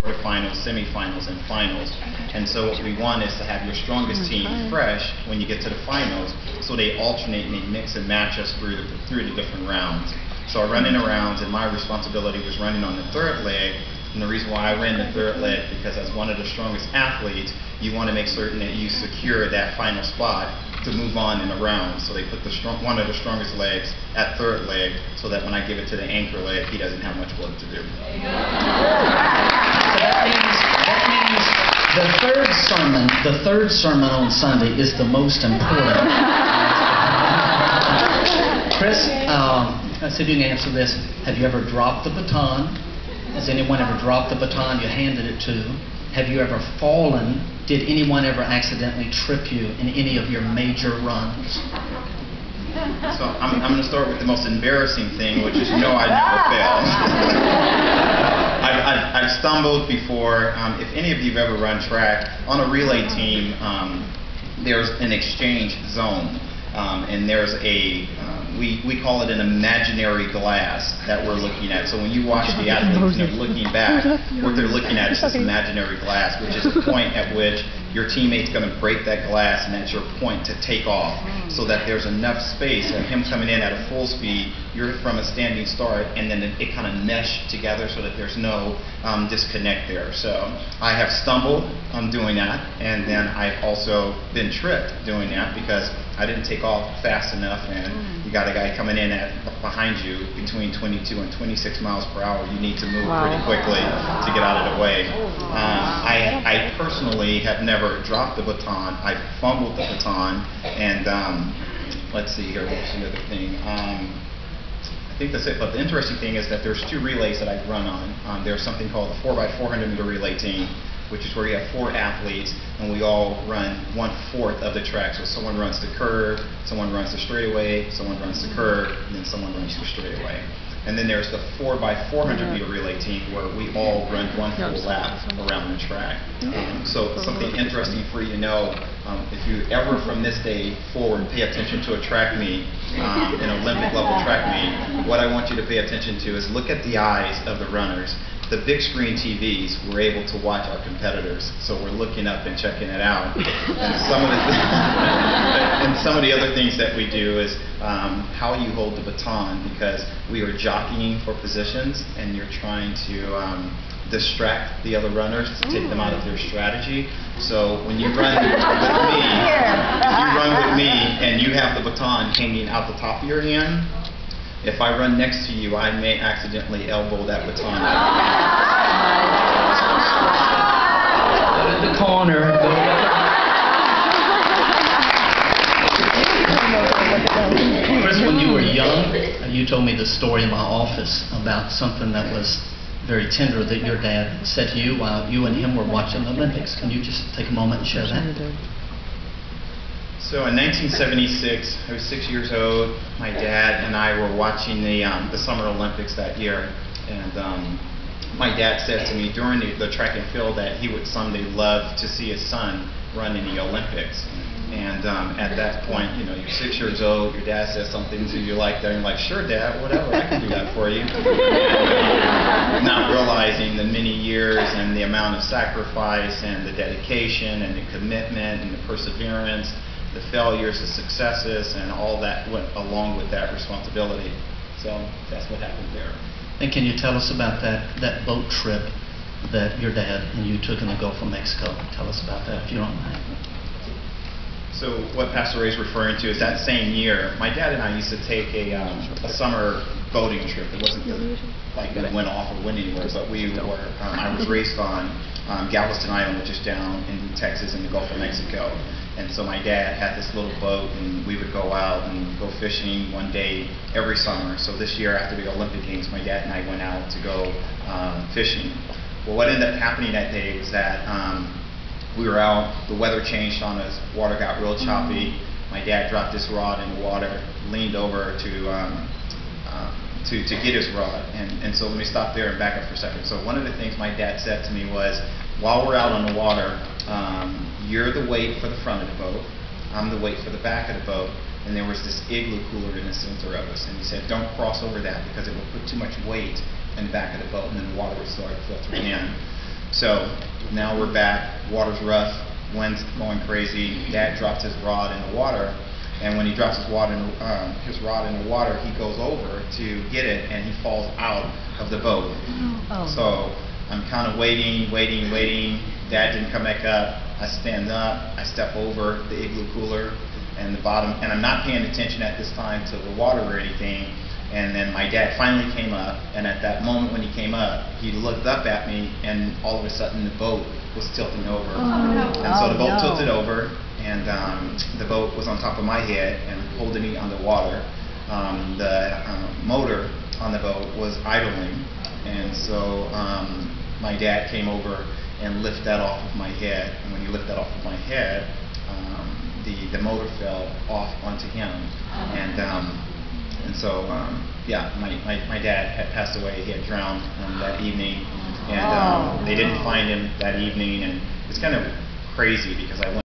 quarterfinals, semifinals, and finals. And so what we want is to have your strongest team fresh when you get to the finals, so they alternate and they mix and match us through the different rounds. So I run in the rounds, and my responsibility was running on the third leg. And the reason why I ran the third leg, because as one of the strongest athletes, you want to make certain that you secure that final spot to move on in the round. So they put one of the strongest legs at third leg, so that when I give it to the anchor leg, he doesn't have much work to do. So that means the third sermon on Sunday is the most important. Chris, I said you can answer this. Have you ever dropped the baton? Has anyone ever dropped the baton you handed it to? Have you ever fallen? Did anyone ever accidentally trip you in any of your major runs? So I'm going to start with the most embarrassing thing, which is no, I never failed. I've stumbled before. If any of you have ever run track, on a relay team, there's an exchange zone. And there's we call it an imaginary glass that we're looking at. So when you watch the athletes and they're looking back, what they're looking at is this imaginary glass, which is a point at which your teammate's going to break that glass, and that's your point to take off, so that there's enough space of him coming in at a full speed, you're from a standing start, and then it kind of meshed together so that there's no disconnect there. So I have stumbled on doing that, and then I've also been tripped doing that because I didn't take off fast enough, and you got a guy coming in behind you between 22 and 26 miles per hour. You need to move pretty quickly to get out of the way. I personally have never dropped the baton. I've fumbled the baton, and let's see here, what was the other thing? I think that's it, but the interesting thing is that there's two relays that I've run on. There's something called the 4x400 meter relay team, which is where you have 4 athletes, and we all run 1/4 of the track. So someone runs the curve, someone runs the straightaway, someone runs the curve, and then someone runs the straightaway. And then there's the 4x400 meter relay team, where we all run 1 full lap around the track. So something interesting for you to know, if you ever from this day forward pay attention to a track meet, an Olympic level track meet, what I want you to pay attention to is look at the eyes of the runners. The big screen TVs, we're able to watch our competitors, so we're looking up and checking it out. And some of the other things that we do is how you hold the baton, because we are jockeying for positions, and you're trying to distract the other runners to take them out of their strategy. So when you run with me, if you run with me and you have the baton hanging out the top of your hand, if I run next to you, I may accidentally elbow that baton out. Go to the corner. Chris, when you were young, you told me the story in my office about something that was very tender that your dad said to you while you and him were watching the Olympics. Can you just take a moment and share that? So in 1976, I was 6 years old. My dad and I were watching the Summer Olympics that year, and my dad said to me during the track and field that he would someday love to see his son run in the Olympics. And at that point, you know, you're 6 years old, your dad says something to you like that, and you're like, sure, Dad, whatever, I can do that for you. Not realizing the many years and the amount of sacrifice and the dedication and the commitment and the perseverance, the failures, the successes, and all that went along with that responsibility. So that's what happened there. And can you tell us about that boat trip that your dad and you took in the Gulf of Mexico? Tell us about that, if you don't mind. So what Pastor Ray is referring to is that same year, my dad and I used to take a summer boating trip. It wasn't like that it went off or went anywhere, but I was raised on Galveston Island, which is down in Texas in the Gulf of Mexico. And so my dad had this little boat, and we would go out and go fishing one day every summer. So this year, after the Olympic Games, my dad and I went out to go fishing. Well, what ended up happening that day was that we were out, the weather changed on us, water got real choppy. My dad dropped this rod in the water, leaned over to get his rod. And so let me stop there and back up for a second. So one of the things my dad said to me was, while we're out on the water, you're the weight for the front of the boat, I'm the weight for the back of the boat, and there was this igloo cooler in the center of us, and he said, don't cross over that because it will put too much weight in the back of the boat, and then the water would start filtering in. So So now we're back, water's rough, wind's going crazy. Dad drops his rod in the water, and when he drops his rod in the water, he goes over to get it, and he falls out of the boat. Oh. So I'm kind of waiting. Dad didn't come back up. I stand up, I step over the igloo cooler and the bottom, and I'm not paying attention at this time to the water or anything. And then my dad finally came up, and at that moment when he came up, he looked up at me, and all of a sudden the boat was tilting over. And so the boat tilted over, and the boat was on top of my head and holding me underwater. The motor on the boat was idling, and so my dad came over and lifted that off of my head. And when he lifted that off of my head, the motor fell off onto him, and so yeah, my dad had passed away. He had drowned that evening, and they didn't find him that evening, and it's kind of crazy because I went